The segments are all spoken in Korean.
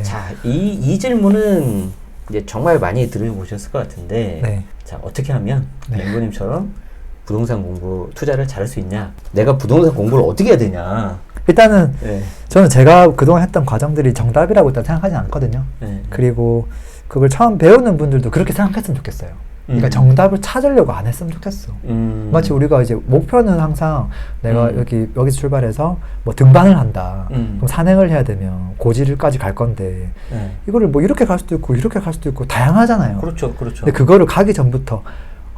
자, 이 질문은 이제 정말 많이 들어보셨을 것 같은데, 네. 자, 어떻게 하면 네. 맹구님처럼 부동산 공부 투자를 잘할 수 있냐? 내가 부동산 공부를 어떻게 해야 되냐? 일단은 네. 저는 제가 그동안 했던 과정들이 정답이라고 일단 생각하지 않거든요. 네. 그리고 그걸 처음 배우는 분들도 그렇게 생각했으면 좋겠어요. 그러니까 정답을 찾으려고 안 했으면 좋겠어. 마치 우리가 이제 목표는 항상 내가 여기서 출발해서 뭐 등반을 한다. 그럼 산행을 해야 되면 고지를까지 갈 건데 이거를 뭐 이렇게 갈 수도 있고 이렇게 갈 수도 있고 다양하잖아요. 그렇죠, 그렇죠. 근데 그거를 가기 전부터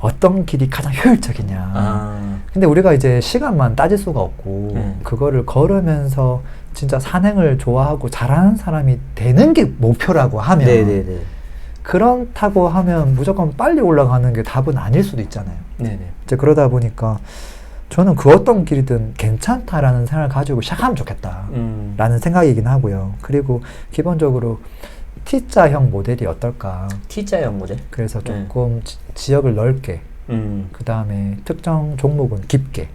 어떤 길이 가장 효율적이냐. 근데 우리가 이제 시간만 따질 수가 없고 그거를 걸으면서 진짜 산행을 좋아하고 잘하는 사람이 되는 게 목표라고 하면 네네네. 그렇다고 하면 무조건 빨리 올라가는 게 답은 아닐 수도 있잖아요. 네네. 이제 그러다 보니까 저는 그 어떤 길이든 괜찮다라는 생각을 가지고 시작하면 좋겠다 라는 생각이긴 하고요. 그리고 기본적으로 T자형 모델이 어떨까. T자형 모델? 그래서 조금 지역을 넓게 그 다음에 특정 종목은 깊게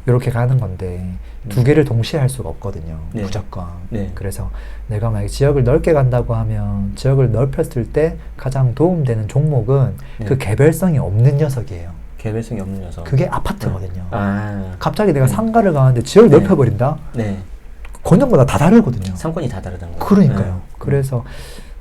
이렇게 가는 건데 두 개를 동시에 할 수가 없거든요. 네. 무조건. 네. 그래서 내가 만약에 지역을 넓게 간다고 하면 지역을 넓혔을 때 가장 도움되는 종목은 그 개별성이 없는 녀석이에요. 개별성이 없는 녀석. 그게 아파트거든요. 아. 갑자기 내가 상가를 가는데 지역을 넓혀버린다? 네. 건전마다 다 다르거든요. 상권이 다 다르다는 거예요. 그러니까요. 그래서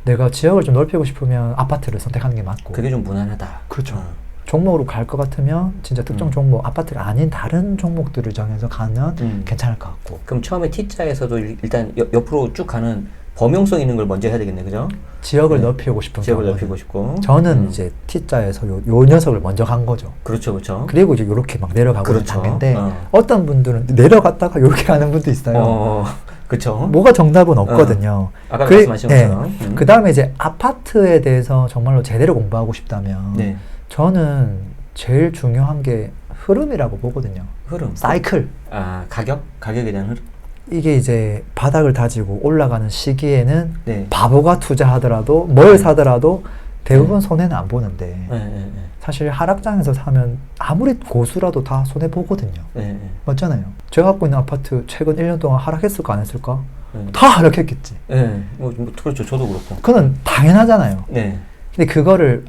내가 지역을 좀 넓히고 싶으면 아파트를 선택하는 게 맞고. 그게 좀 무난하다. 그렇죠. 종목으로 갈 것 같으면 진짜 특정 종목, 아파트가 아닌 다른 종목들을 정해서 가면 괜찮을 것 같고. 그럼 처음에 T자에서도 일단 옆으로 쭉 가는 범용성 있는 걸 먼저 해야 되겠네, 그죠? 지역을 넓히고 싶은 지역을 경우는. 넓히고 싶고. 저는 이제 T자에서 요 녀석을 먼저 간 거죠. 그렇죠, 그렇죠. 그리고 이제 요렇게 막 내려가고 있는 그렇죠. 단계인데 어떤 분들은 내려갔다가 요렇게 가는 분도 있어요. 그렇죠. 뭐가 정답은 없거든요. 아까 말씀하신 것처럼. 그 다음에 이제 아파트에 대해서 정말로 제대로 공부하고 싶다면 네. 저는 제일 중요한 게 흐름이라고 보거든요. 흐름. 사이클. 아, 가격에 대한 흐름. 이게 이제 바닥을 다지고 올라가는 시기에는 네. 바보가 투자하더라도 뭘 사더라도 대부분 손해는 안 보는데 사실 하락장에서 사면 아무리 고수라도 다 손해 보거든요. 맞잖아요. 제가 갖고 있는 아파트 최근 1년 동안 하락했을까 안 했을까? 다 하락했겠지. 그렇죠. 저도 그렇고. 그건 당연하잖아요. 네. 근데 그거를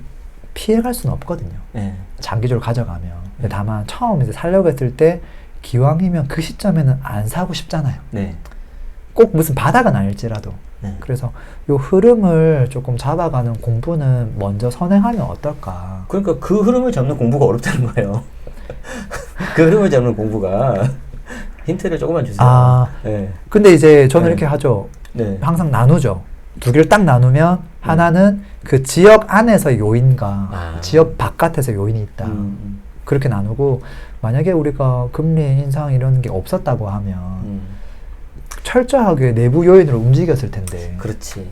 피해갈 수는 없거든요. 네. 장기적으로 가져가면. 근데 다만 처음 이제 살려고 했을 때 기왕이면 그 시점에는 안 사고 싶잖아요. 네. 꼭 무슨 바닥은 아닐지라도. 네. 그래서 요 흐름을 조금 잡아가는 공부는 먼저 선행하면 어떨까. 그러니까 그 흐름을 잡는 공부가 어렵다는 거예요. 그 흐름을 잡는 공부가 힌트를 조금만 주세요. 아, 네. 근데 이제 저는 이렇게 하죠. 네. 항상 나누죠. 두 개를 딱 나누면 하나는 그 지역 안에서 요인과 지역 바깥에서 요인이 있다. 그렇게 나누고 만약에 우리가 금리 인상 이런 게 없었다고 하면 철저하게 내부 요인으로 움직였을 텐데. 그렇지.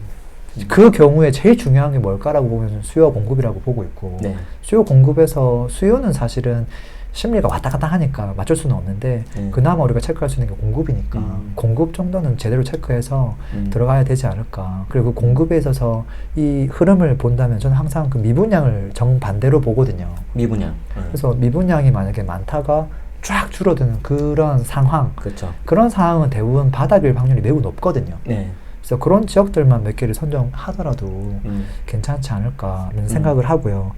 그 경우에 제일 중요한 게 뭘까라고 보면 수요와 공급이라고 보고 있고 네. 수요 공급에서 수요는 사실은 심리가 왔다 갔다 하니까 맞출 수는 없는데 그나마 우리가 체크할 수 있는 게 공급이니까 공급 정도는 제대로 체크해서 들어가야 되지 않을까. 그리고 그 공급에 있어서 이 흐름을 본다면 저는 항상 그 미분양을 정반대로 보거든요. 미분양. 그래서 미분양이 만약에 많다가 쫙 줄어드는 그런 상황. 그렇죠. 그런 상황은 대부분 바닥일 확률이 매우 높거든요. 네. 그래서 그런 지역들만 몇 개를 선정하더라도 괜찮지 않을까라는 생각을 하고요.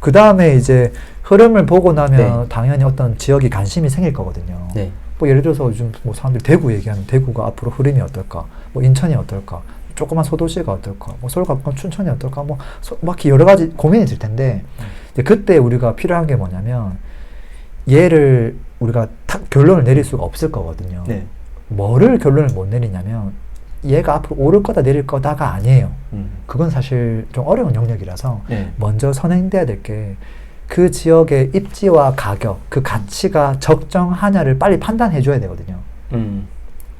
그 다음에 이제 흐름을 보고 나면 당연히 어떤 지역이 관심이 생길 거거든요. 네. 뭐 예를 들어서 요즘 뭐 사람들이 대구 얘기하면 대구가 앞으로 흐름이 어떨까? 뭐 인천이 어떨까? 조그만 소도시가 어떨까? 뭐 서울 가까운 춘천이 어떨까? 뭐 막 여러 가지 고민이 들 텐데 이제 그때 우리가 필요한 게 뭐냐면 얘를 우리가 딱 결론을 내릴 수가 없을 거거든요. 네. 뭐를 결론을 못 내리냐면 얘가 앞으로 오를 거다 내릴 거다가 아니에요. 그건 사실 좀 어려운 영역이라서 먼저 선행돼야 될 게 그 지역의 입지와 가격, 그 가치가 적정하냐를 빨리 판단해 줘야 되거든요.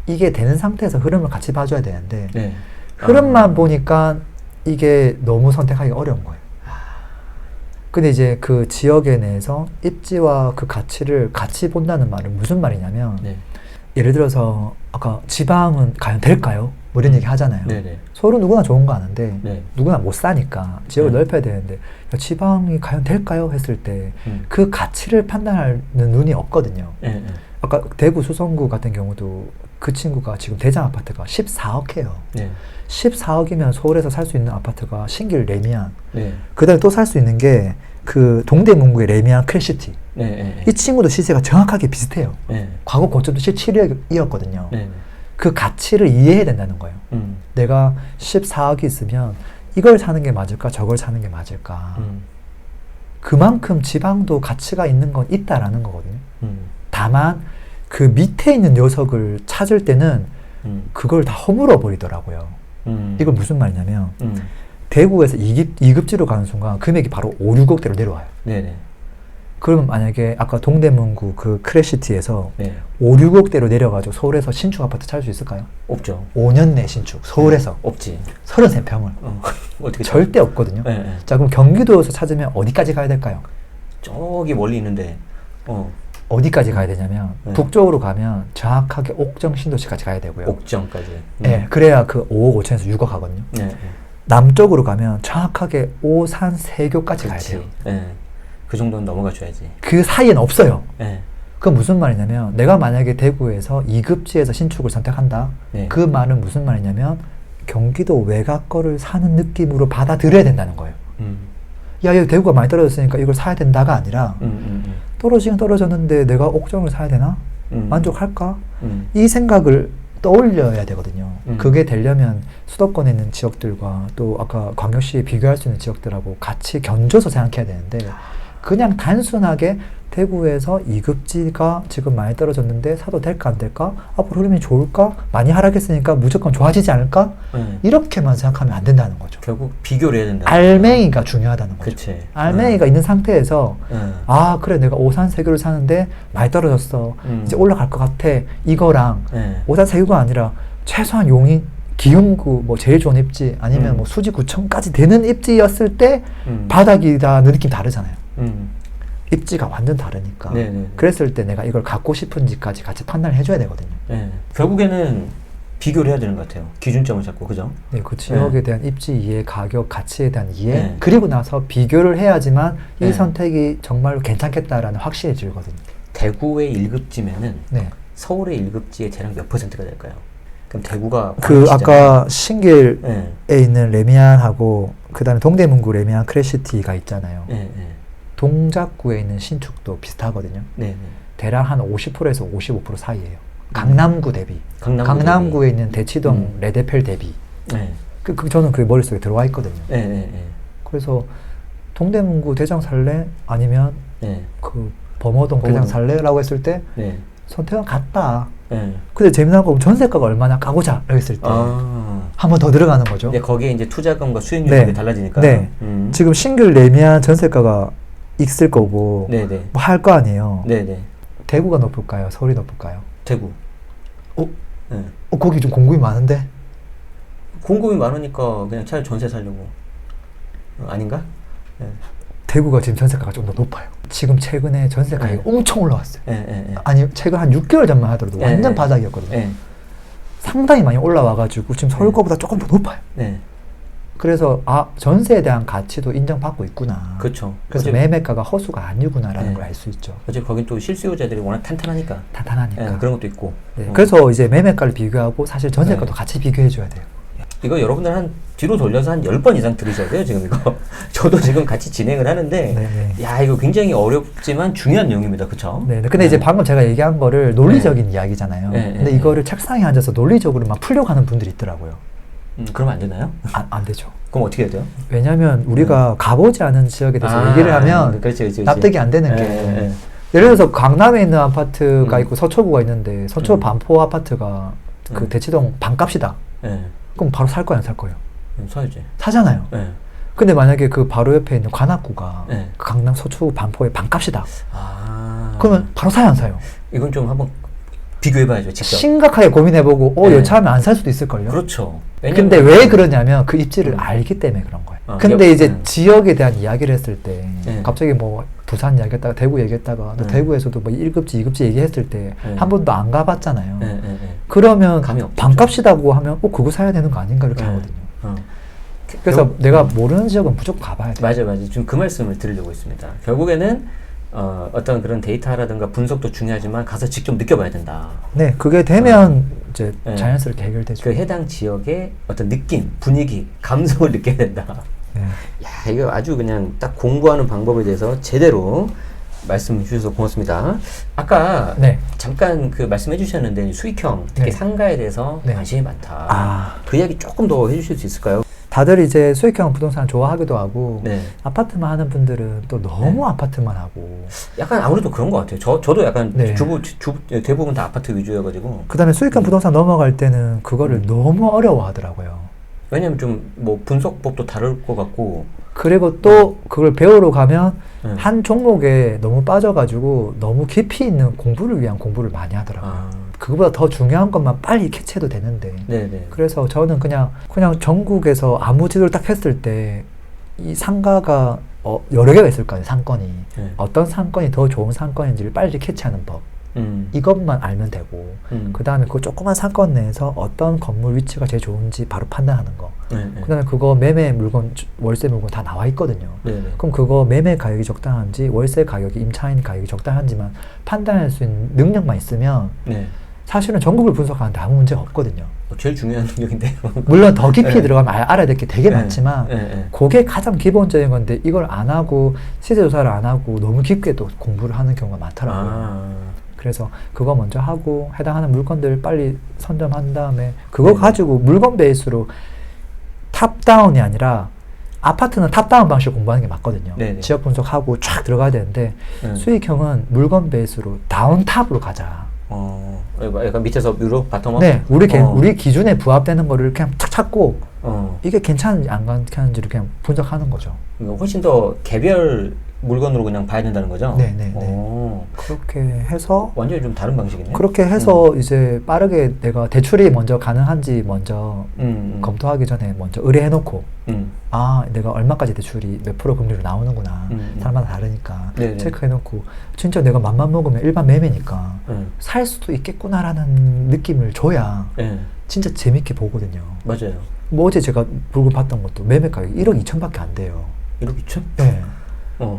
이게 되는 상태에서 흐름을 같이 봐줘야 되는데 흐름만 보니까 이게 너무 선택하기가 어려운 거예요. 근데 이제 그 지역에 내에서 입지와 그 가치를 같이 본다는 말은 무슨 말이냐면 예를 들어서 아까 지방은 과연 될까요? 뭐 이런 얘기 하잖아요. 서울은 누구나 좋은 거 아는데 누구나 못 사니까 지역을 넓혀야 되는데 지방이 과연 될까요? 했을 때 그 가치를 판단하는 눈이 없거든요. 아까 대구 수성구 같은 경우도 그 친구가 지금 대장 아파트가 14억 해요. 네. 14억이면 서울에서 살 수 있는 아파트가 신길 레미안. 네. 그다음에 또 살 수 있는 게 그 동대문구의 레미안 크래시티. 네. 이 친구도 시세가 정확하게 비슷해요. 네. 과거 고점도 17억이었거든요. 네. 그 가치를 이해해야 된다는 거예요. 내가 14억이 있으면 이걸 사는 게 맞을까 저걸 사는 게 맞을까. 그만큼 지방도 가치가 있는 건 있다라는 거거든요. 다만 그 밑에 있는 녀석을 찾을 때는 그걸 다 허물어 버리더라고요. 이걸 무슨 말이냐면 대구에서 2급지로 가는 순간 금액이 바로 5, 6억대로 내려와요. 네네. 그러면 만약에 아까 동대문구 그 크래시티에서 네. 5, 6억대로 내려가지고 서울에서 신축 아파트 찾을 수 있을까요? 없죠. 5년 내 신축 서울에서 없지. 33평을 어떻게 절대 없거든요. 네. 자 그럼 경기도에서 찾으면 어디까지 가야 될까요? 저기 멀리 있는데 어디까지 가야 되냐면 북쪽으로 가면 정확하게 옥정 신도시까지 가야 되고요. 옥정까지. 네, 그래야 그 5억 5천에서 6억 하거든요. 남쪽으로 가면 정확하게 오산 세교까지 가야 돼요. 그 정도는 넘어가 줘야지. 그 사이엔 없어요. 그건 무슨 말이냐면 내가 만약에 대구에서 2급지에서 신축을 선택한다. 그 말은 무슨 말이냐면 경기도 외곽 거를 사는 느낌으로 받아들여야 된다는 거예요. 야, 여기 대구가 많이 떨어졌으니까 이걸 사야 된다가 아니라 떨어지긴 떨어졌는데 내가 옥정을 사야 되나? 만족할까? 이 생각을 떠올려야 되거든요. 그게 되려면 수도권에 있는 지역들과 또 아까 광역시에 비교할 수 있는 지역들하고 같이 견줘서 생각해야 되는데 그냥 단순하게 대구에서 2급지가 지금 많이 떨어졌는데 사도 될까 안 될까? 앞으로 흐름이 좋을까? 많이 하락했으니까 무조건 좋아지지 않을까? 이렇게만 생각하면 안 된다는 거죠. 결국 비교를 해야 된다. 알맹이가 중요하다는 거죠. 그치. 알맹이가 있는 상태에서 아 그래 내가 오산 세교를 사는데 많이 떨어졌어. 이제 올라갈 것 같아. 이거랑 오산 세교가 아니라 최소한 용인 기흥구 뭐 제일 좋은 입지 아니면 뭐 수지구청까지 되는 입지였을 때 바닥이라는 느낌 다르잖아요. 입지가 완전 다르니까. 그랬을 때 내가 이걸 갖고 싶은지까지 같이 판단을 해줘야 되거든요. 결국에는 비교를 해야 되는 것 같아요. 기준점을 잡고, 그죠? 네, 그 지역에 대한 입지 이해, 가격, 가치에 대한 이해, 그리고 나서 비교를 해야지만 이 선택이 정말로 괜찮겠다라는 확실해지거든요. 대구의 1급지면은 서울의 1급지의 대략 몇 %가 될까요? 그럼 대구가 그 아까 신길에 있는 레미안하고 그 다음에 동대문구 레미안 크래시티가 있잖아요. 동작구에 있는 신축도 비슷하거든요. 대략 한 50%에서 55% 사이예요. 강남구 대비. 강남구에 있는 대치동 레데펠 대비. 저는 그게 머릿속에 들어와 있거든요. 그래서 동대문구 대장 살래? 아니면 그 범어동 대장 살래라고 했을 때 선택은 같다. 근데 재미난 건 전세가가 얼마나 까보자 라고 했을 때 한 번 더 들어가는 거죠. 거기에 이제 투자금과 수익률이 달라지니까. 지금 싱글 레미안 전세가가 있을 거고 뭐 할 거 아니에요. 대구가 높을까요? 서울이 높을까요? 대구. 거기 좀 공급이 많은데? 공급이 많으니까 그냥 차라리 전세 살려고. 아닌가? 대구가 지금 전세가가 좀 더 높아요. 지금 최근에 전세 가격이 엄청 올라왔어요. 아니 최근 한 6개월 전만 하더라도 완전 바닥이었거든요. 상당히 많이 올라와가지고 지금 서울 거보다 조금 더 높아요. 그래서 전세에 대한 가치도 인정받고 있구나. 그렇죠. 그래서 매매가가 허수가 아니구나라는 걸 알 수 있죠. 어차피 거긴 또 실수요자들이 워낙 탄탄하니까. 그런 것도 있고. 그래서 이제 매매가를 비교하고 사실 전세가도 같이 비교해줘야 돼요. 이거 여러분들 한 뒤로 돌려서 한 10번 이상 들으셔야 돼요, 지금 이거. 저도 지금 같이 진행을 하는데, 야, 이거 굉장히 어렵지만 중요한 내용입니다. 그쵸? 근데 이제 방금 제가 얘기한 거를 논리적인 이야기잖아요. 근데 이거를 책상에 앉아서 논리적으로 막 풀려고 하는 분들이 있더라고요. 그러면 안 되나요? 안 되죠. 그럼 어떻게 해야 돼요? 왜냐면 우리가 가보지 않은 지역에 대해서 얘기를 하면 그렇지. 납득이 안 되는 게 예를 들어서 강남에 있는 아파트가 있고 서초구가 있는데 서초 반포 아파트가 그 대치동 반값이다. 그럼 바로 살 거야 안 살 거예요? 사야지. 사잖아요. 근데 만약에 그 바로 옆에 있는 관악구가 강남 서초구 반포의 반값이다. 그러면 바로 사야 안 사요? 이건 좀 한번 비교해봐야죠. 직접. 심각하게 고민해보고 여차하면 안 살 수도 있을걸요? 그렇죠. 근데 왜 그러냐면 그 입지를 알기 때문에 그런 거예요. 근데 이제 지역에 대한 이야기를 했을 때 갑자기 뭐 부산 얘기했다가 대구 얘기했다가 또 대구에서도 뭐 1급지 2급지 얘기했을 때 한 번도 안 가봤잖아요. 그러면 반값이라고 하면 그거 사야 되는 거 아닌가 이렇게 하거든요. 그래서 내가 모르는 지역은 무조건 가봐야 돼요. 맞아요. 지금 그 말씀을 드리려고 했습니다. 결국에는 어떤 그런 데이터라든가 분석도 중요하지만 가서 직접 느껴봐야 된다. 네, 그게 되면 이제 자연스럽게 해결되죠. 그 해당 지역의 어떤 느낌, 분위기, 감성을 느껴야 된다. 네. 야, 이거 아주 그냥 딱 공부하는 방법에 대해서 제대로 말씀 주셔서 고맙습니다. 아까 네. 잠깐 그 말씀해 주셨는데 수익형, 특히 네. 상가에 대해서 네. 관심이 많다. 그 이야기 조금 더 해주실 수 있을까요? 다들 이제 수익형 부동산 좋아하기도 하고 네. 아파트만 하는 분들은 또 너무 아파트만 하고 약간 아무래도 그런 것 같아요. 저도 약간 네. 대부분 다 아파트 위주여가지고. 그 다음에 수익형 부동산 넘어갈 때는 그거를 너무 어려워하더라고요. 왜냐면 좀 뭐 분석법도 다를 것 같고. 그리고 또 그걸 배우러 가면 한 종목에 너무 빠져가지고 너무 깊이 있는 공부를 위한 공부를 많이 하더라고요. 그거보다 더 중요한 것만 빨리 캐치해도 되는데. 네네. 그래서 저는 그냥 전국에서 아무 지도를 딱 했을 때 이 상가가 여러 개가 있을 거 아니에요, 상권이. 어떤 상권이 더 좋은 상권인지를 빨리 캐치하는 법. 이것만 알면 되고 그 다음에 그 조그만 상권 내에서 어떤 건물 위치가 제일 좋은지 바로 판단하는 거. 그 다음에 그거 매매 물건, 월세 물건 다 나와 있거든요. 그럼 그거 매매 가격이 적당한지 월세 가격이 임차인 가격이 적당한지만 판단할 수 있는 능력만 있으면 사실은 전국을 분석하는데 아무 문제가 없거든요. 제일 중요한 능력인데요. 물론 더 깊이 들어가면 알아야 될 게 되게 많지만 그게 가장 기본적인 건데 이걸 안 하고 시세조사를 안 하고 너무 깊게 또 공부를 하는 경우가 많더라고요. 그래서 그거 먼저 하고 해당하는 물건들 빨리 선점한 다음에 그거 가지고 물건 베이스로 탑다운이 아니라 아파트는 탑다운 방식 공부하는 게 맞거든요. 지역 분석하고 쫙 들어가야 되는데 수익형은 물건 베이스로 다운탑으로 가자. 약간 밑에서 위로 바텀업? 네, 우리 기준에 부합되는 거를 그냥 착 찾고 이게 괜찮은지 안 괜찮은지를 그냥 분석하는 거죠. 훨씬 더 개별 물건으로 그냥 봐야 된다는 거죠? 네네네. 그렇게 해서 완전히 좀 다른 방식이네요. 그렇게 해서 이제 빠르게 내가 대출이 먼저 가능한지 먼저 검토하기 전에 먼저 의뢰해놓고 내가 얼마까지 대출이 몇 프로 금리로 나오는구나. 사람마다 다르니까 체크해놓고 진짜 내가 맘만 먹으면 일반 매매니까 살 수도 있겠구나라는 느낌을 줘야 진짜 재밌게 보거든요. 맞아요. 뭐 어제 제가 물건 봤던 것도 매매 가격이 1억 2천밖에 안 돼요. 1억 2천? 네.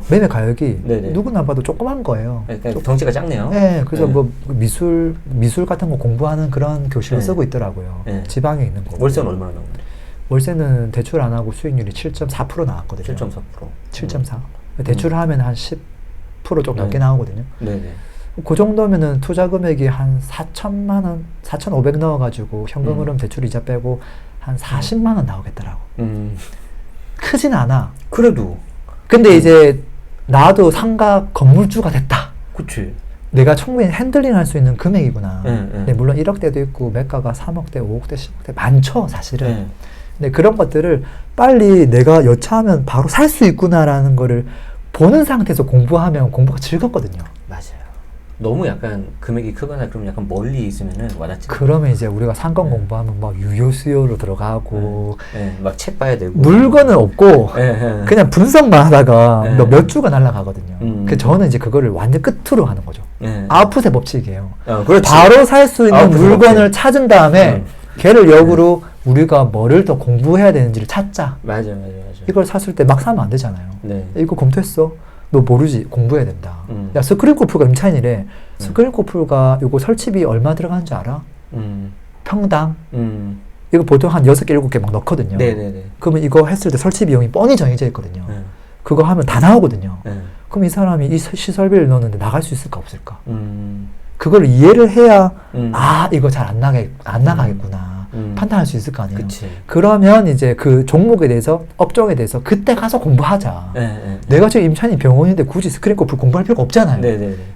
매매 가격이 누구나 봐도 조그만 거예요. 그러니까 덩치가 작네요. 네, 그래서 뭐 미술 같은 거 공부하는 그런 교실을 쓰고 있더라고요. 지방에 있는 거. 월세는 얼마나 나오는데? 월세는 대출 안 하고 수익률이 7.4% 나왔거든요. 7.4%. 7.4. 대출을 하면 한 10% 좀 넘게 나오거든요. 네네. 그 정도면은 투자 금액이 한 4천만 원, 4,500 넣어가지고 현금 흐름 대출 이자 빼고 한 40만 원 나오겠더라고. 크진 않아. 그래도. 근데 이제 나도 상가 건물주가 됐다. 그치. 내가 충분히 핸들링 할 수 있는 금액이구나. 근데 물론 1억대도 있고 매가가 3억대, 5억대, 10억대 많죠, 사실은. 근데 그런 것들을 빨리 내가 여차하면 바로 살 수 있구나라는 거를 보는 상태에서 공부하면 공부가 즐겁거든요. 맞아요. 너무 약간 금액이 크거나 그러면 약간 멀리 있으면은 와닿지. 그러면 이제 우리가 상권 공부하면 막 유효 수요로 들어가고 막 책 봐야 되고 물건은 없고 그냥 분석만 하다가 몇 주가 날아가거든요. 그래서 저는 이제 그거를 완전 끝으로 하는 거죠. 아웃풋의 법칙이에요. 바로 살 수 있는 물건을 찾은 다음에 걔를 역으로 우리가 뭐를 더 공부해야 되는지를 찾자. 맞아. 이걸 샀을 때 막 사면 안 되잖아요. 이거 검토했어? 너 모르지? 공부해야 된다. 야, 스크린코프가 임차인이래. 스크린코프가 이거 설치비 얼마 들어가는지 알아? 평당? 이거 보통 한 6개, 7개 막 넣거든요. 그러면 이거 했을 때 설치 비용이 뻔히 정해져 있거든요. 그거 하면 다 나오거든요. 그럼 이 사람이 이 시설비를 넣었는데 나갈 수 있을까 없을까? 그걸 이해를 해야 이거 잘 안 나가겠구나. 판단할 수 있을 거 아니에요. 그치. 그러면 이제 그 종목에 대해서 업종에 대해서 그때 가서 공부하자. 내가 지금 임차인이 병원인데 굳이 스크린코프를 공부할 필요가 없잖아요.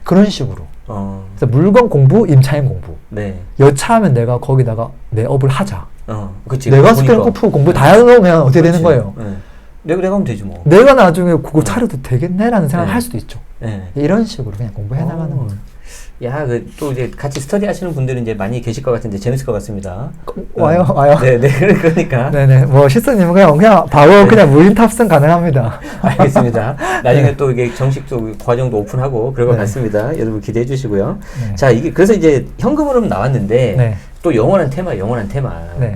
그런 식으로. 그래서 물건 공부, 임차인 공부. 여차하면 내가 거기다가 내 업을 하자. 그치. 내가 스크린코프 공부 다 해놓으면 어떻게 되는 거예요? 내가 하면 되지 뭐. 내가 나중에 그거 차려도 되겠네라는 생각을 할 수도 있죠. 이런 식으로 그냥 공부해 나가는 거예요. 야, 또 이제 같이 스터디 하시는 분들은 이제 많이 계실 것 같은데 재밌을 것 같습니다. 와요. 네네, 그러니까. 네네, 뭐 실수님은 그냥 바로 그냥 무인 탑승 가능합니다. 알겠습니다. 나중에 또 이게 정식 또 과정도 오픈하고 그럴 것 같습니다. 여러분 기대해 주시고요. 자, 그래서 이제 현금 흐름 나왔는데 또 영원한 테마.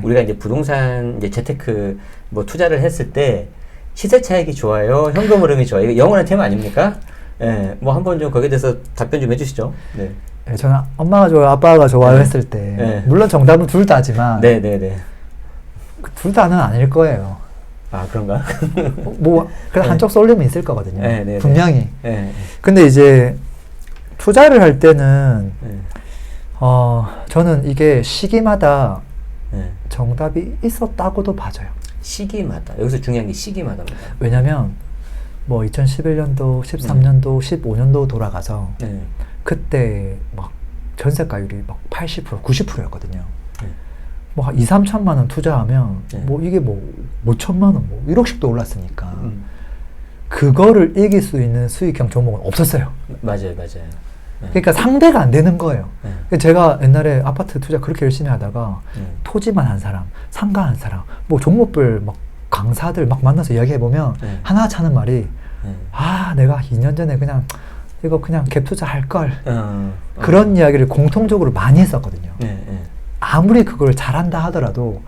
우리가 이제 부동산 이제 재테크 뭐 투자를 했을 때 시세 차익이 좋아요, 현금 흐름이 좋아요. 이거 영원한 테마 아닙니까? 네, 뭐 한번 좀 거기에 대해서 답변 좀 해주시죠. 네. 네, 저는 엄마가 좋아요, 아빠가 좋아요 했을 때 물론 정답은 둘 다지만 네네네. 둘 다는 아닐 거예요. 아 그런가? 뭐 그래도 한쪽 쏠림은 있을 거거든요. 네네네. 분명히. 근데 이제 투자를 할 때는 저는 이게 시기마다 정답이 있었다고도 봐져요. 시기마다. 여기서 중요한 게 시기마다입니다. 왜냐면 뭐 2011년도, 13년도, 15년도 돌아가서 그때 막 전세가율이 막 80%, 90%였거든요. 뭐 2, 3천만 원 투자하면 뭐 이게 뭐 5천만 원, 뭐 1억씩도 올랐으니까 그거를 이길 수 있는 수익형 종목은 없었어요. 맞아요. 그러니까 상대가 안 되는 거예요. 제가 옛날에 아파트 투자 그렇게 열심히 하다가 토지만 한 사람, 상가 한 사람, 뭐 종목별 막 강사들 막 만나서 이야기해보면 하나 차는 말이 내가 2년 전에 이거 그냥 갭 투자 할 걸. 그런 이야기를 공통적으로 많이 했었거든요. 아무리 그걸 잘한다 하더라도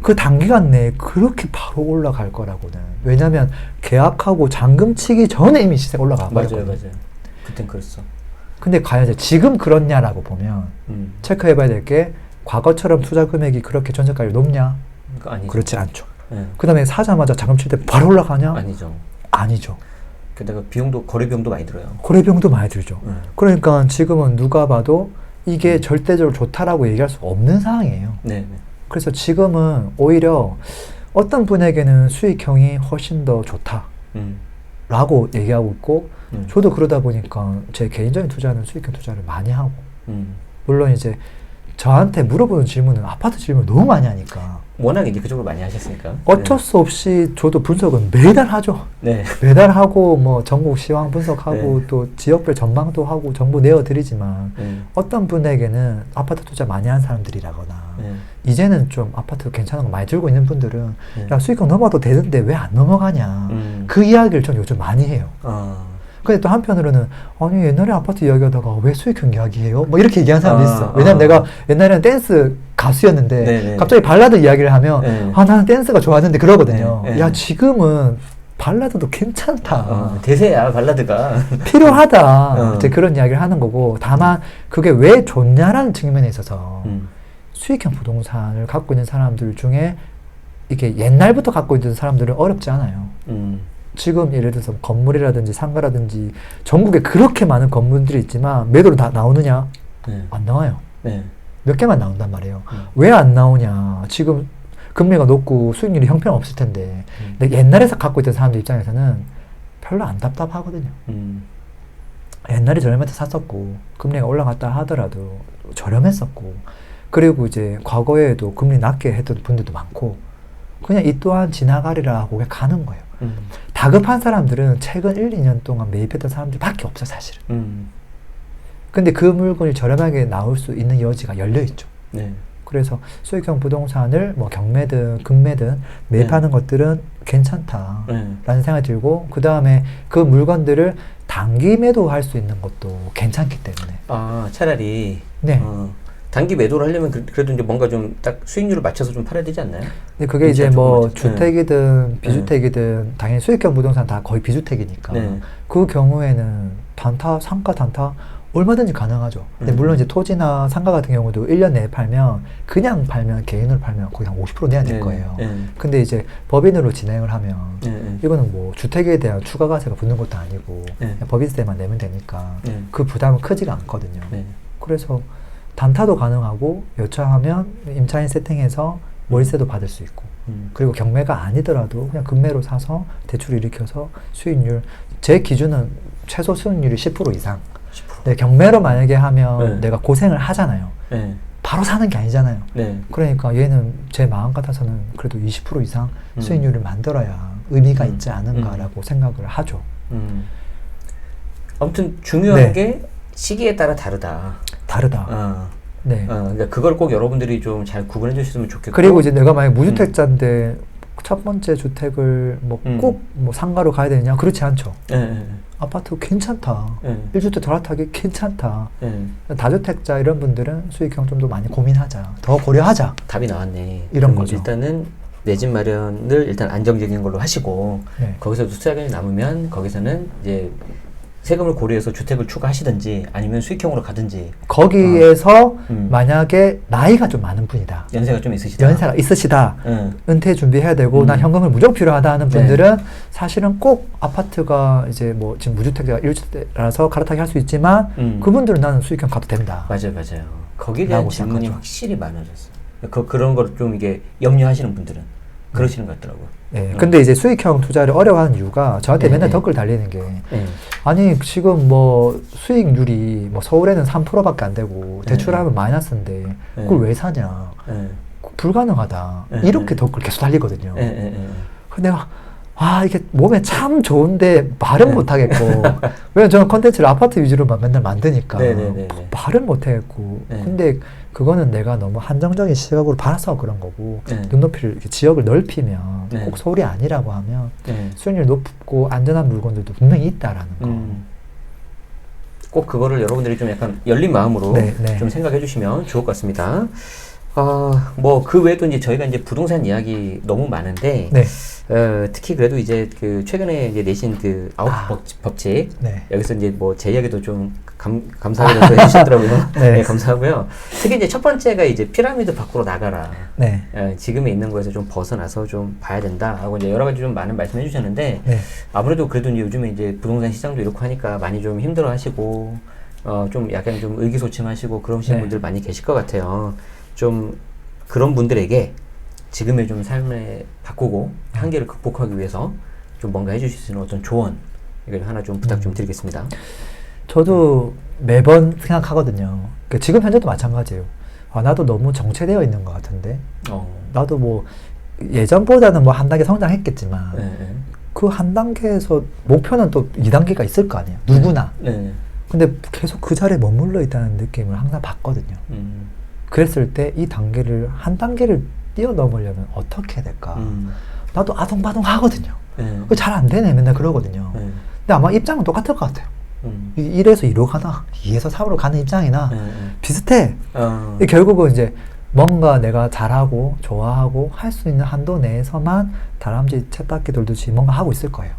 그 단기간 내에 그렇게 바로 올라갈 거라고는. 왜냐면 계약하고 잔금 치기 전에 이미 시세가 올라가 버렸거든요. 맞아요. 그땐 그랬어. 근데 과연 이제 지금 그렇냐라고 보면 체크해봐야 될 게 과거처럼 투자 금액이 그렇게 전세가율이 높냐? 그렇지 않죠. 그 다음에 사자마자 잔금 칠 때 바로 올라가냐? 아니죠. 게다가 거래 비용도 많이 들어요. 거래 비용도 많이 들죠. 그러니까 지금은 누가 봐도 이게 절대적으로 좋다라고 얘기할 수 없는 상황이에요. 그래서 지금은 오히려 어떤 분에게는 수익형이 훨씬 더 좋다 라고 얘기하고 있고 저도 그러다 보니까 제 개인적인 투자는 수익형 투자를 많이 하고 물론 이제 저한테 물어보는 질문은 아파트 질문을 너무 많이 하니까 워낙 이제 그쪽으로 많이 하셨으니까 어쩔 수 없이 저도 분석은 매달 하죠. 매달 하고 뭐 전국 시황 분석하고 또 지역별 전망도 하고 정보 내어드리지만 어떤 분에게는 아파트 투자 많이 한 사람들이라거나 이제는 좀 아파트 괜찮은 거 많이 들고 있는 분들은 야 수익형 넘어도 되는데 왜 안 넘어가냐 그 이야기를 전 요즘 많이 해요. 근데 또 한편으로는 아니 옛날에 아파트 이야기하다가 왜 수익형 이야기해요? 뭐 이렇게 얘기하는 사람도 있어. 왜냐면 내가 옛날에는 댄스 가수였는데 갑자기 발라드 이야기를 하면 나는 댄스가 좋았는데 그러거든요. 야 지금은 발라드도 괜찮다. 대세야 발라드가. 필요하다. 이제 그런 이야기를 하는 거고 다만 그게 왜 좋냐라는 측면에 있어서 수익형 부동산을 갖고 있는 사람들 중에 이게 옛날부터 갖고 있는 사람들은 어렵지 않아요. 지금 예를 들어서 건물이라든지 상가라든지 전국에 그렇게 많은 건물들이 있지만 매도로 다 나오느냐? 안 나와요. 몇 개만 나온단 말이에요. 왜 안 나오냐? 지금 금리가 높고 수익률이 형편없을 텐데 근데 옛날에서 갖고 있던 사람들 입장에서는 별로 안 답답하거든요. 옛날에 저렴할 때 샀었고 금리가 올라갔다 하더라도 저렴했었고 그리고 이제 과거에도 금리 낮게 했던 분들도 많고 그냥 이 또한 지나가리라 하고 그냥 가는 거예요. 다급한 사람들은 최근 1, 2년 동안 매입했던 사람들밖에 없어 사실은. 근데 그 물건이 저렴하게 나올 수 있는 여지가 열려있죠. 그래서 수익형 부동산을 뭐 경매든 금매든 매입하는 것들은 괜찮다라는 생각이 들고 그 다음에 그 물건들을 단기 매도할 수 있는 것도 괜찮기 때문에 차라리 단기 매도를 하려면 그래도 이제 뭔가 좀 딱 수익률을 맞춰서 좀 팔아야 되지 않나요? 근데 그게 이제 뭐 주택이든 비주택이든 당연히 수익형 부동산 다 거의 비주택이니까 그 경우에는 단타, 상가 단타 얼마든지 가능하죠. 근데 물론 이제 토지나 상가 같은 경우도 1년 내에 팔면 그냥 팔면 개인으로 팔면 거의 한 50% 내야 될 거예요. 근데 이제 법인으로 진행을 하면 이거는 뭐 주택에 대한 추가가세가 붙는 것도 아니고 그냥 법인세만 내면 되니까 그 부담은 크지가 않거든요. 그래서 단타도 가능하고 여차하면 임차인 세팅해서 월세도 받을 수 있고 그리고 경매가 아니더라도 그냥 금매로 사서 대출을 일으켜서 수익률 제 기준은 최소 수익률이 10% 이상 10%. 경매로 만약에 하면 내가 고생을 하잖아요. 바로 사는 게 아니잖아요. 그러니까 얘는 제 마음 같아서는 그래도 20% 이상 수익률을 만들어야 의미가 있지 않은가라고 생각을 하죠. 아무튼 중요한 게 시기에 따라 다르다. 그러니까 그걸 꼭 여러분들이 좀 잘 구분해 주셨으면 좋겠고. 그리고 이제 내가 만약 무주택자인데 첫 번째 주택을 뭐 꼭 뭐 상가로 가야 되느냐? 그렇지 않죠. 아파트 괜찮다. 1주택 덜어타기 괜찮다. 다주택자 이런 분들은 수익형 좀 더 많이 고민하자. 더 고려하자. 답이 나왔네. 이런 거죠. 일단은 내 집 마련을 일단 안정적인 걸로 하시고 거기서도 투자금이 남으면 거기서는 이제 세금을 고려해서 주택을 추가하시든지 아니면 수익형으로 가든지 거기에서 만약에 나이가 좀 많은 분이다. 연세가 좀 있으시다. 연세가 있으시다. 은퇴 준비해야 되고 난 현금을 무조건 필요하다 하는 분들은 사실은 꼭 아파트가 이제 뭐 지금 무주택자가 1주택이라서 갈아타기 할 수 있지만 그분들은 나는 수익형 가도 된다. 맞아요. 거기에 대한 질문이 확실히 많아졌어요. 그런 걸 좀 이게 염려하시는 분들은 그러시는 것 같더라고요. 네. 근데 이제 수익형 투자를 어려워하는 이유가 저한테 맨날 댓글 달리는 게 아니 지금 뭐 수익률이 뭐 서울에는 3%밖에 안 되고 대출하면 마이너스인데 그걸 왜 사냐 불가능하다 이렇게 댓글 계속 달리거든요. 근데 내가 이게 몸에 참 좋은데 말은 못 하겠고 왜냐면 저는 컨텐츠를 아파트 위주로만 맨날 만드니까 말은 못 하겠고 근데 그거는 내가 너무 한정적인 시각으로 봐서 그런 거고 눈높이를 이렇게 지역을 넓히면 꼭 서울이 아니라고 하면 수익률이 높고 안전한 물건들도 분명히 있다라는 거. 꼭 그거를 여러분들이 좀 약간 열린 마음으로 좀 생각해 주시면 좋을 것 같습니다. 뭐 그 외에도 이제 저희가 이제 부동산 이야기 너무 많은데 특히 그래도 이제 그 최근에 이제 내신 그 아홉 법칙 여기서 이제 뭐 제 이야기도 좀 감사하게 해주시더라고요. 네, 감사하고요. 특히 이제 첫 번째가 이제 피라미드 밖으로 나가라. 지금에 있는 거에서 좀 벗어나서 좀 봐야 된다 하고 이제 여러 가지 좀 많은 말씀해 주셨는데 아무래도 그래도 이제 요즘에 이제 부동산 시장도 이렇고 하니까 많이 좀 힘들어하시고 좀 약간 좀 의기소침하시고 그러시는 분들 많이 계실 것 같아요. 좀 그런 분들에게 지금의 좀 삶을 바꾸고 한계를 극복하기 위해서 좀 뭔가 해주실 수 있는 어떤 조언 이걸 하나 좀 부탁 좀 드리겠습니다. 저도 매번 생각하거든요. 지금 현재도 마찬가지예요. 나도 너무 정체되어 있는 것 같은데 나도 뭐 예전보다는 뭐 한 단계 성장했겠지만 그 한 단계에서 목표는 또 2단계가 있을 거 아니에요. 누구나. 근데 계속 그 자리에 머물러 있다는 느낌을 항상 받거든요. 그랬을 때 이 단계를 한 단계를 뛰어넘으려면 어떻게 해야 될까? 나도 아동바동 하거든요. 잘 안 되네 맨날 그러거든요. 근데 아마 입장은 똑같을 것 같아요. 1에서 2로 가나 2에서 3으로 가는 입장이나 비슷해. 결국은 이제 뭔가 내가 잘하고 좋아하고 할 수 있는 한도 내에서만 다람쥐 쳇바퀴 돌듯이 뭔가 하고 있을 거예요.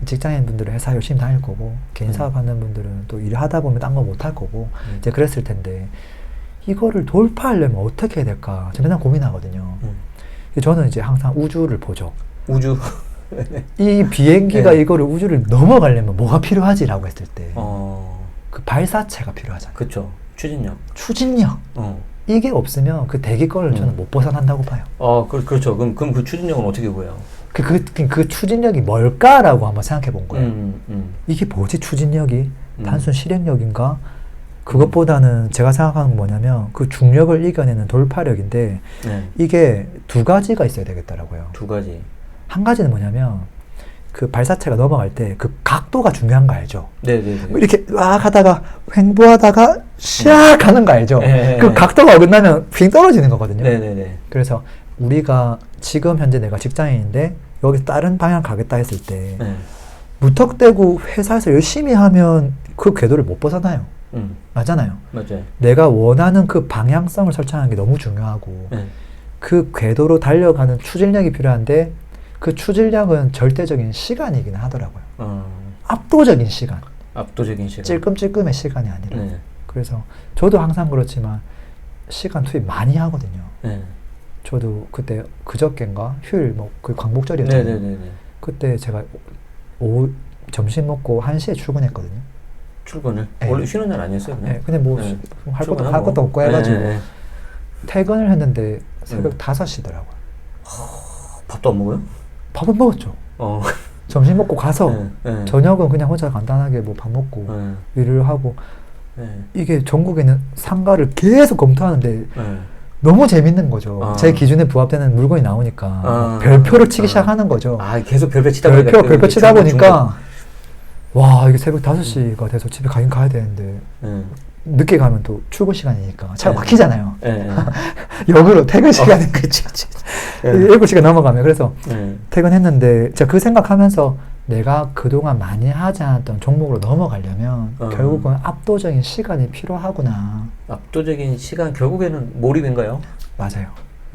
직장인 분들은 회사 열심히 다닐 거고 개인 사업하는 분들은 또 일을 하다 보면 딴 거 못 할 거고 이제 그랬을 텐데 이거를 돌파하려면 어떻게 해야 될까? 저는 맨날 고민하거든요. 저는 이제 항상 우주를 보죠. 우주? 이 비행기가 이거를 우주를 넘어가려면 뭐가 필요하지라고 했을 때 그 발사체가 필요하잖아요. 그렇죠. 추진력. 이게 없으면 그 대기권을 저는 못 벗어난다고 봐요. 그렇죠. 그럼 그 추진력은 어떻게 구해요? 그 추진력이 뭘까라고 한번 생각해 본 거예요. 이게 뭐지 추진력이? 단순 실행력인가? 그것보다는 제가 생각하는 건 뭐냐면 그 중력을 이겨내는 돌파력인데 이게 두 가지가 있어야 되겠더라고요. 두 가지. 한 가지는 뭐냐면 그 발사체가 넘어갈 때 그 각도가 중요한 거 알죠? 이렇게 막 하다가 횡보하다가 샥 하는 거 알죠? 그 각도가 어긋나면 빙 떨어지는 거거든요. 그래서 우리가 지금 현재 내가 직장인인데 여기서 다른 방향 가겠다 했을 때 무턱대고 회사에서 열심히 하면 그 궤도를 못 벗어나요. 맞아요. 내가 원하는 그 방향성을 설정하는 게 너무 중요하고 그 궤도로 달려가는 추진력이 필요한데 그 추진력은 절대적인 시간이긴 하더라고요. 압도적인 시간. 찔끔찔끔의 시간이 아니라. 그래서 저도 항상 그렇지만 시간 투입 많이 하거든요. 저도 그때 그저께인가 휴일 뭐 그 광복절이었잖아요. 그때 제가 점심 먹고 1시에 출근했거든요. 출근을? 원래 쉬는 날 아니었어요? 근데 뭐 할 것도 없고 해가지고 퇴근을 했는데 새벽 5시더라고요. 밥도 안 먹어요? 밥은 먹었죠. 점심 먹고 가서 저녁은 그냥 혼자 간단하게 뭐 밥 먹고 일을 하고 이게 전국에는 상가를 계속 검토하는데 너무 재밌는 거죠. 제 기준에 부합되는 물건이 나오니까 별표를 치기 시작하는 거죠. 계속 별표 치다 보니까 별표 치다 보니까 와 이게 새벽 5시가 돼서 집에 가긴 가야 되는데 늦게 가면 또 출근 시간이니까 차가 막히잖아요. 역으로 퇴근 시간이 7시간 넘어가면 그래서 퇴근했는데 제가 그 생각하면서 내가 그동안 많이 하지 않았던 종목으로 넘어가려면 결국은 압도적인 시간이 필요하구나. 압도적인 시간 결국에는 몰입인가요? 맞아요.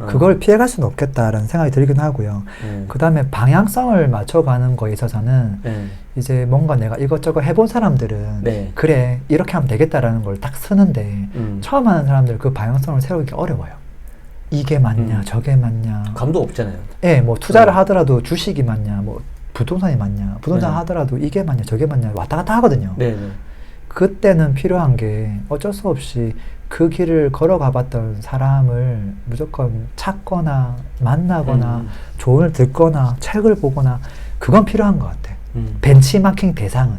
그걸 피해갈 수는 없겠다라는 생각이 들긴 하고요. 그 다음에 방향성을 맞춰가는 거에 있어서는 이제 뭔가 내가 이것저것 해본 사람들은 그래 이렇게 하면 되겠다라는 걸 딱 쓰는데 처음 하는 사람들 그 방향성을 세우기 어려워요. 이게 맞냐 저게 맞냐 감도 없잖아요. 예, 뭐 투자를 하더라도 주식이 맞냐 뭐 부동산이 맞냐 부동산 하더라도 이게 맞냐 저게 맞냐 왔다 갔다 하거든요. 그때는 필요한 게 어쩔 수 없이 그 길을 걸어가 봤던 사람을 무조건 찾거나 만나거나 조언을 듣거나 책을 보거나 그건 필요한 것 같아. 벤치마킹 대상은.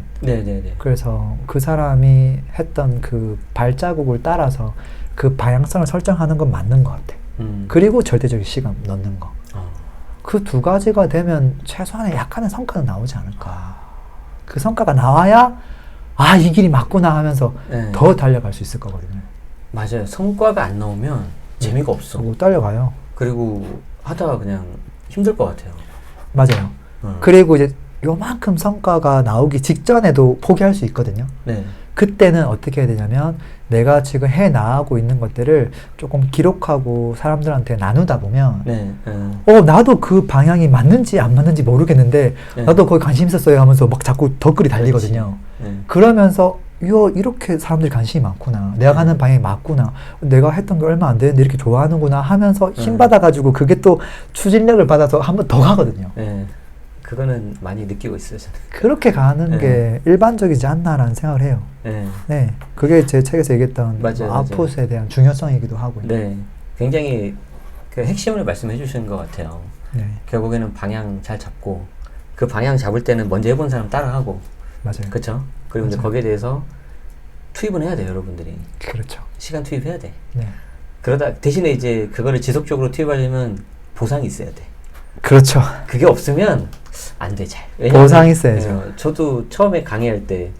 그래서 그 사람이 했던 그 발자국을 따라서 그 방향성을 설정하는 건 맞는 것 같아. 그리고 절대적인 시간 넣는 거. 그 두 가지가 되면 최소한의 약간의 성과는 나오지 않을까. 그 성과가 나와야 아, 이 길이 맞구나 하면서 더 달려갈 수 있을 거거든요. 맞아요. 성과가 안 나오면 재미가 없어. 못 달려가요. 그리고 하다가 그냥 힘들 것 같아요. 맞아요. 그리고 이제 요만큼 성과가 나오기 직전에도 포기할 수 있거든요. 그때는 어떻게 해야 되냐면 내가 지금 해 나가고 있는 것들을 조금 기록하고 사람들한테 나누다 보면 나도 그 방향이 맞는지 안 맞는지 모르겠는데 나도 거기 관심 있었어요 하면서 막 자꾸 댓글이 달리거든요. 그러면서 이렇게 사람들이 관심이 많구나. 내가 가는 방향이 맞구나. 내가 했던 게 얼마 안 되는데 이렇게 좋아하는구나 하면서 힘 받아가지고 그게 또 추진력을 받아서 한 번 더 가거든요. 그거는 많이 느끼고 있어요. 저는. 그렇게 가는 게 일반적이지 않나라는 생각을 해요. 그게 제 책에서 얘기했던 아웃풋에 대한 중요성이기도 하고요. 굉장히 그 핵심을 말씀해 주시는 것 같아요. 결국에는 방향 잘 잡고 그 방향 잡을 때는 먼저 해본 사람 따라하고 맞아요. 그렇죠. 그리고 이제 거기에 대해서 투입은 해야 돼요, 여러분들이. 그렇죠. 시간 투입해야 돼. 그러다 대신에 이제 그거를 지속적으로 투입하려면 보상이 있어야 돼. 그렇죠. 그게 없으면 안 돼, 잘. 보상이 있어야죠. 저도 처음에 강의할 때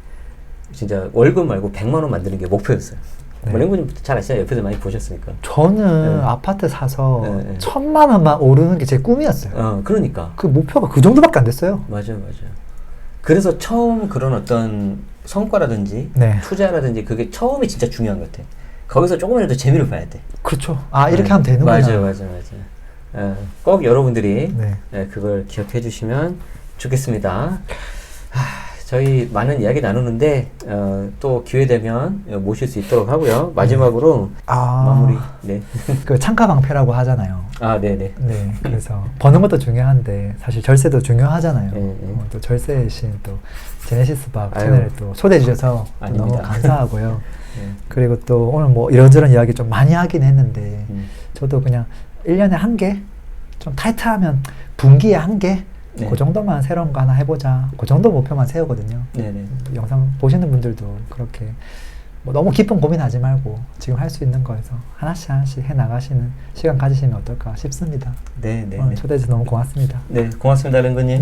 진짜 월급 말고 100만 원 만드는 게 목표였어요. 랭구님 잘 아시잖아요. 옆에서 많이 보셨으니까. 저는 아파트 사서 1000만 원만 오르는 게 제 꿈이었어요. 그러니까. 그 목표가 그 정도밖에 안 됐어요. 맞아요. 그래서 처음 그런 어떤 성과라든지 투자라든지 그게 처음이 진짜 중요한 것 같아. 거기서 조금이라도 재미를 봐야 돼. 그렇죠. 아, 이렇게 하면 되는구나. 맞아요. 꼭 여러분들이 그걸 기억해 주시면 좋겠습니다. 저희 많은 이야기 나누는데 또 기회 되면 모실 수 있도록 하고요. 마지막으로 마무리. 그 창가 방패라고 하잖아요. 그래서 버는 것도 중요한데 사실 절세도 중요하잖아요. 또 절세의 신 또 제네시스 밥 채널에 또 초대해 주셔서 너무 감사하고요. 그리고 또 오늘 뭐 이런저런 이야기 좀 많이 하긴 했는데 저도 그냥 1년에 한 개, 좀 타이트하면 분기에 한 개, 그 정도만 새로운 거 하나 해보자. 그 정도 목표만 세우거든요. 영상 보시는 분들도 그렇게 뭐 너무 깊은 고민하지 말고 지금 할 수 있는 거에서 하나씩 해 나가시는 시간 가지시면 어떨까 싶습니다. 오늘 초대해 주셔서 너무 고맙습니다. 고맙습니다, 랭구님.